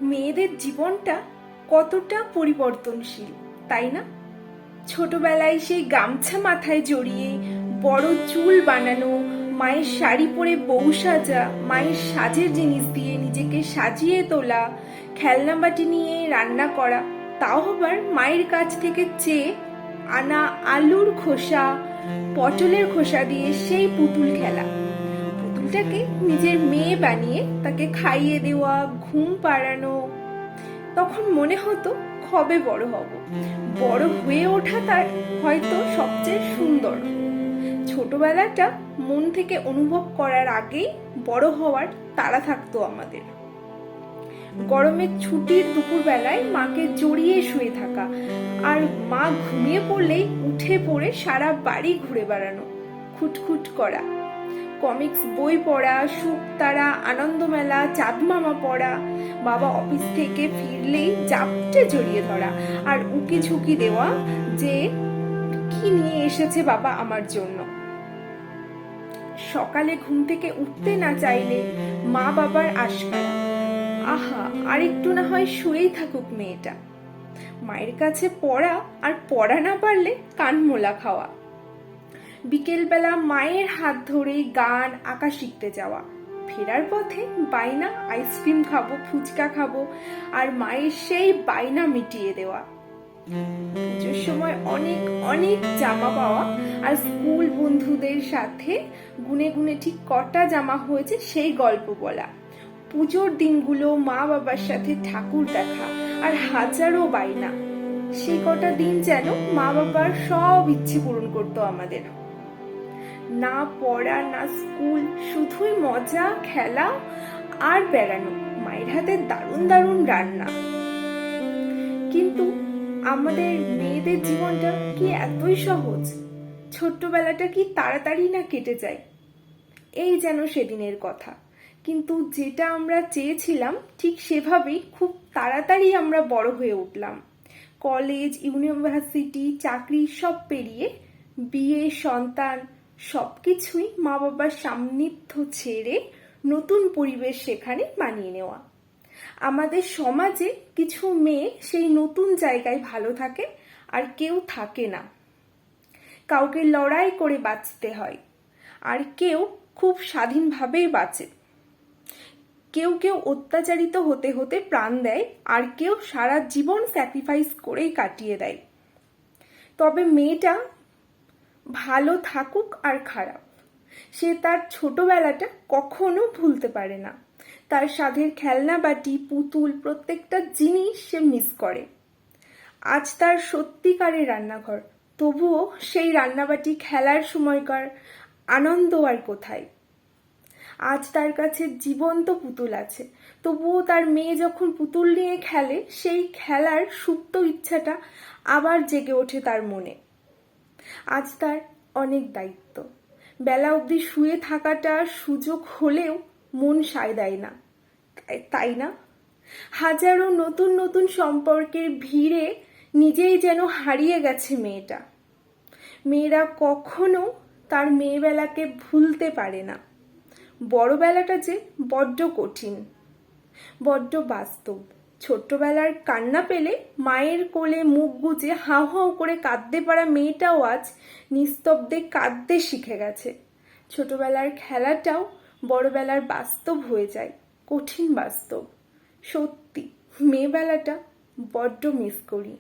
মেয়েদের জীবনটা কতটা পরিবর্তনশীল, তাই না? ছোটবেলায় সেই গামছা মাথায় জড়িয়ে বড় চুল বানানো, মায়ের শাড়ি পরে বউ সাজা, মায়ের সাজের জিনিস দিয়ে নিজেকে সাজিয়ে তোলা, খেলনা বাটি নিয়ে রান্না করা, তাও আবার মায়ের কাছ থেকে চেয়ে আনা আলুর খোসা, পটলের খোসা দিয়ে সেই পুতুল খেলা, পুতুলটাকে নিজের মেয়ে বানিয়ে তাকে খাইয়ে দেওয়া, ঘুম পাড়ানো। তখন মনে হতো কবে বড় হব। বড় হয়ে ওঠা তার হয়তো সবচেয়ে সুন্দর। ছোটবেলাটা মন থেকে অনুভব করার আগেই বড় হওয়ার তাড়া থাকতো আমাদের। গরমের ছুটির দুপুরবেলায় মাকে জড়িয়ে শুয়ে থাকা, আর মা ঘুমিয়ে পড়লেই উঠে পড়ে সারা বাড়ি ঘুরে বেড়ানো, খুটখুট করা, কমিক্স বই পড়া, শুকতারা, আনন্দমেলা, চাঁদমামা পড়া, বাবা অফিস থেকে ফিরলেই জাপটে জড়িয়ে ধরা আর উকি ঝুঁকি দেওয়া যে কি নিয়ে এসেছে বাবা আমার জন্য। সকালে ঘুম থেকে উঠতে না চাইলে মা বাবার আশকারা, আহা আর একটু না হয় শুয়েই থাকুক মেয়েটা। মায়ের কাছে পড়া, আর পড়া না পারলে কান মোলা খাওয়া। বিকেলবেলা মায়ের হাত ধরে গান আঁকা শিখতে যাওয়া, ফেরার পথে বায়না আইসক্রিম খাবো, ফুচকা খাবো, আর মায়ের সেই বায়না মিটিয়ে দেওয়া। পুজোর সময় অনেক অনেক জামা পাওয়া, আর স্কুল বন্ধুদের সাথে গুনে গুনে ঠিক কটা জামা হয়েছে সেই গল্প বলা। পুজোর দিনগুলো মা বাবার সাথে ঠাকুর দেখা, আর হাজারো বায়না। সেই কটা দিন যেন মা বাবার সব ইচ্ছে পূরণ করতো আমাদের। না পড়া না স্কুল, শুধুই মজা, খেলা আর বেড়ানো, মায়ের হাতে দারুণ দারুণ রান্না। কিন্তু আমাদের মেয়েদের জীবনটা কি এতই সহজ? ছোট্টবেলাটা কি তাড়াতাড়ি না কেটে যায়? এই যেন সেদিনের কথা। কিন্তু যেটা আমরা চেয়েছিলাম ঠিক সেভাবেই খুব তাড়াতাড়ি আমরা বড় হয়ে উঠলাম। কলেজ, ইউনিভার্সিটি, চাকরি সব পেরিয়ে বিয়ে, সন্তান, সবকিছুই মা বাবার সান্নিধ্য ছেড়ে নতুন পরিবেশ সেখানে মানিয়ে নেওয়া। আমাদের সমাজে কিছু মেয়ে সেই নতুন জায়গায় ভালো থাকে, আর কেউ থাকে না। কাউকে লড়াই করে বাঁচতে হয়, আর কেউ খুব স্বাধীনভাবেই বাঁচে। কেউ কেউ অত্যাচারিত হতে হতে প্রাণ দেয়, আর কেউ সারা জীবন স্যাক্রিফাইস করেই কাটিয়ে দেয়। তবে মেয়েটা ভালো থাকুক আর খারাপ, সে তার ছোটবেলাটা কখনো ভুলতে পারে না। তার সাধের খেলনা বাটি, পুতুল, প্রত্যেকটা জিনিস সে মিস করে। আজ তার সত্যিকারের রান্নাঘর, তবুও সেই রান্নাবাটি খেলার সময়কার আনন্দ আর কোথায়। আজ তার কাছে জীবন্ত পুতুল আছে, তবুও তার মেয়ে যখন পুতুল নিয়ে খেলে, সেই খেলার সুপ্ত ইচ্ছাটা আবার জেগে ওঠে তার মনে। আজ তার অনেক দায়িত্ব, বেলা অবধি শুয়ে থাকাটা সুযোগ হলেও মন সায় দেয় না, তাই না? হাজারো নতুন নতুন সম্পর্কের ভিড়ে নিজেই যেন হারিয়ে গেছে মেয়েটা। মেয়েরা কখনো তার মেয়েবেলাকে ভুলতে পারে না। বড়বেলাটা যে বড্ড কঠিন, বড্ড বাস্তব। ছোট্টবেলার কান্না পেলে মায়ের কোলে মুখ গুজে হাউ হাউ করে কাঁদতে পারা মেয়েটাও আজ নিস্তব্ধে কাঁদতে শিখে গেছে। ছোটবেলার খেলাটাও বড়বেলার বাস্তব হয়ে যায়, কঠিন বাস্তব। সত্যি মেয়েবেলাটা বড্ড মিস করি।